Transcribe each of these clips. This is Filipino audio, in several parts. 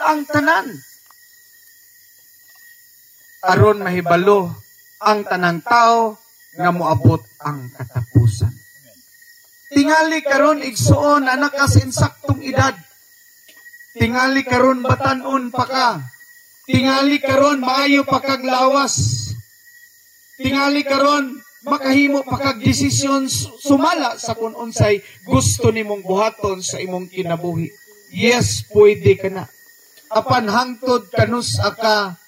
ang tanan. Aron mahibalo ang tanang tao nga moabot ang katapusan. Tingali karon igsuon anak ka sa insaktong edad. Tingali karon batan-on pa ka. Tingali karon maayo pa kag lawas. Tingali karon makahimo pa kag desisyon sumala sa kung unsay gusto nimong buhaton sa imong kinabuhi. Yes, pwede ka na. Apan hangtod kanus aka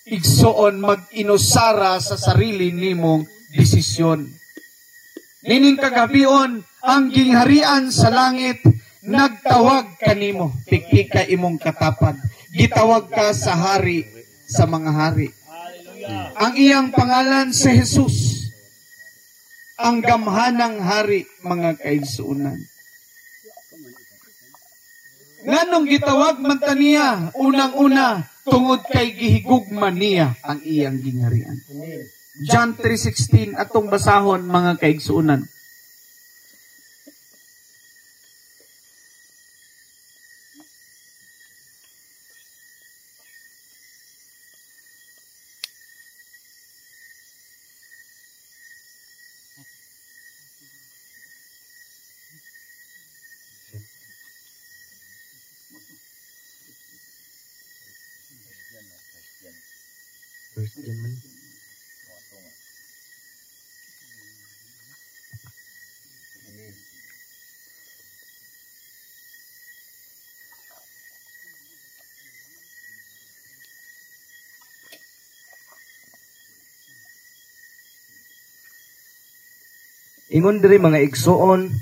igsuon mag-inusara sa sarili nimong desisyon. Nining kagabion, ang gingharian sa langit, nagtawag kanimo, pikpik ka imong katapad. Gitawag ka sa hari sa mga hari. Ang iyang pangalan si Jesus, ang gamhanang hari, mga kaigsuunan. Nganong gitawag man ta niya, unang-una, tungod kay gihigugma niya ang iyang gingharian. John 3:16 atong basahon, mga kaigsuunan. Ingon diri mga igsuon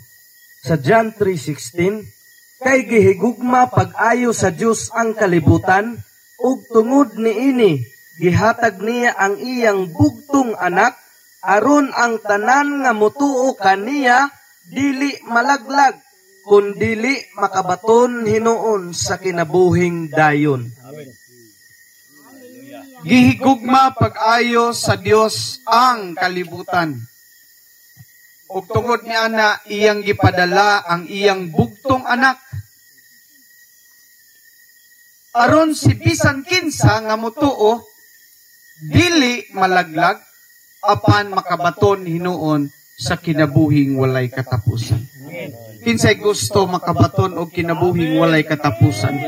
sa John 3:16, kay gihigugma pag-ayo sa Dios ang kalibutan ug tungod niini gihatag niya ang iyang bugtong anak aron ang tanan nga motuo kaniya dili malaglag kun dili makabaton hinuon sa kinabuhing dayon. Gihigugma pag-ayo sa Dios ang kalibutan. Ug tungod niya na iyang gipadala ang iyang bugtong anak aron si bisan kinsa nga motuo dili malaglag apan makabaton hinuon sa kinabuhing walay katapusan. Kinsay gusto makabaton og kinabuhing walay katapusan.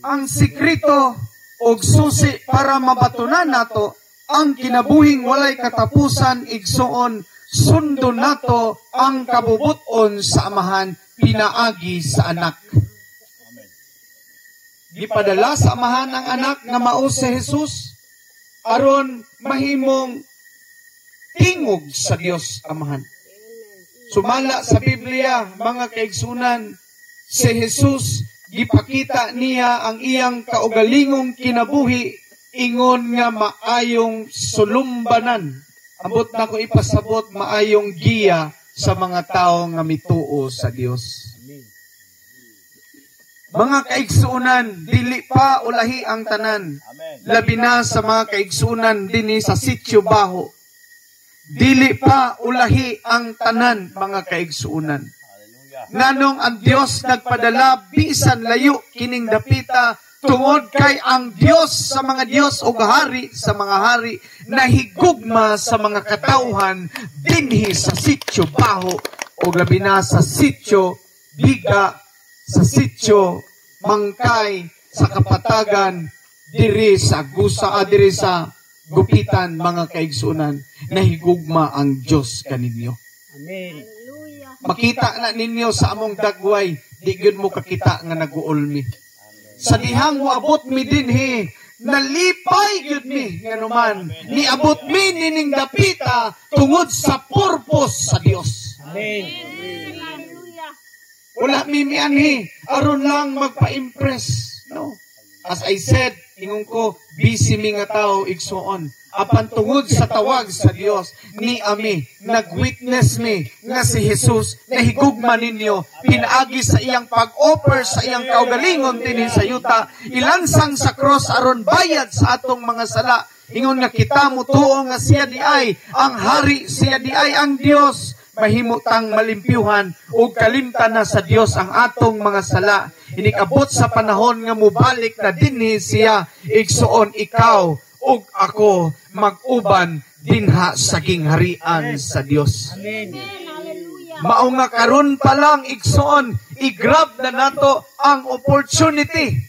Ang sikreto og susi para mabatunan nato ang kinabuhing walay katapusan igsuon, sundo nato ang kabubuton sa amahan pinaagi sa anak. Gipadala sa amahan ang anak nga mao si Jesus aron mahimong tingog sa Dios amahan. Sumala sa Biblia, mga kaigsunan, si Jesus gipakita niya ang iyang kaugalingong kinabuhi ingon nga maayong sulumbanan. Ambot na ko ipasabot maayong giya sa mga tao nga mituo sa Dios. Mga kaigsuunan, dili pa ulahi ang tanan. Labi na sa mga kaigsuunan dinhi sa Sitio Baho. Dili pa ulahi ang tanan, mga kaigsuunan. Nganong ang Dios nagpadala bisan layo kining dapita tungod kay ang Dios sa mga Dios o hari sa mga hari nahigugma sa mga katauhan dinhi sa Sitio Baho o labi na sa Sitio Biga, sa Sitio Mangkay, sa Kapatagan, diri sa Gusa, diri sa Gupitan, mga kaigsunan, nahigugma ang Dios kaninyo. Amen. Makita na ninyo sa among dagway, di gyud mo kakita nga naguulmi. Sa dihang moabot mi dinhi, nalipay gyud mi nganuman. Niabot mi nining dapita tungod sa purpose sa Dios. Amen. Wala mi mianhi aron lang magpa-impress, no? As I said, ingon ko, busy mi nga tao igsuon. Apan tungod sa tawag sa Dios, ni ami, nag-witness mi nga si Jesus nahigugma ninyo, pinaagi sa iyang pag-offer sa iyang kaugalingon dinhi sa yuta, ilansang sa cross aron bayad sa atong mga sala. Ingon nga kita mo tuo nga siya di ay ang hari, siya di ay ang Dios. Mahimutang malimpyuhan o kalimtan na sa Dios ang atong mga sala. inikabot sa panahon nga mubalik na dinhi siya, igsuon ikaw ug ako mag-uban dinha sa gingharian sa Dios. Mao nga karon pa lang igsuon, i-grab na nato ang opportunity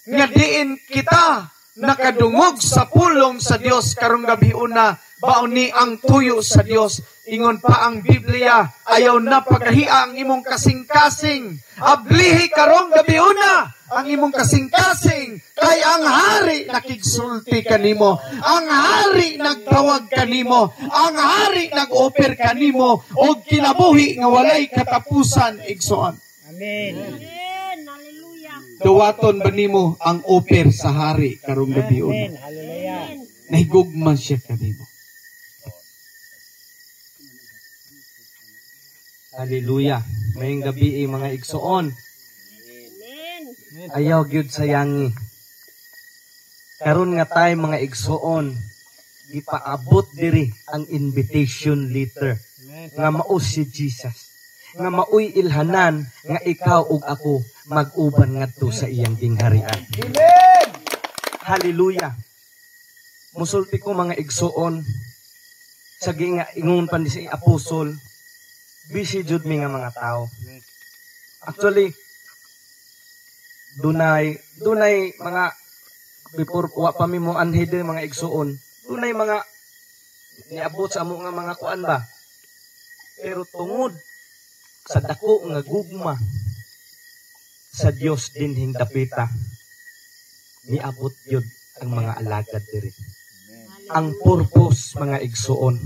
nga diin kita nakadungog sa pulong sa Dios karong gabi una, baoni ang tuyo sa Dios. Ingon pa ang Biblia, ayaw na pagahia ang imong kasing-kasing. Ablihi karong gabi una ang imong kasing-kasing, kay ang hari nakigsulti kanimo, ang hari nagtawag kanimo, ang hari nag-offer kanimo og kinabuhi nga walay katapusan, igsoon. Amen. Hallelujah. Duwaton ba nimo ang offer sa hari karong gabi una? Amen. Hallelujah. Nahigugman siya kanimo. Hallelujah. Mayong gabi mga igsoon. Amen. Ayaw gyud sayangi. Karon nga tayo mga igsoon, ipaabot diri ang invitation letter nga mao si Jesus. Nga maoy ilhanan nga ikaw ug ako mag-uban ngadto sa iyang gingharian. Amen. Hallelujah. Musulti ko mga igsoon, sa ingon pa ni si apostol, busy jud mi nga mga tao. Actually, dunay mga before wa pa mi mo anhid mga igsuon, dunay mga niabot sa amo nga mga kuan ba. Pero tungod sa dako nga gugma sa Dios dinhing dapita, niabot yun ang mga alagad diri. Ang purpose mga igsuon,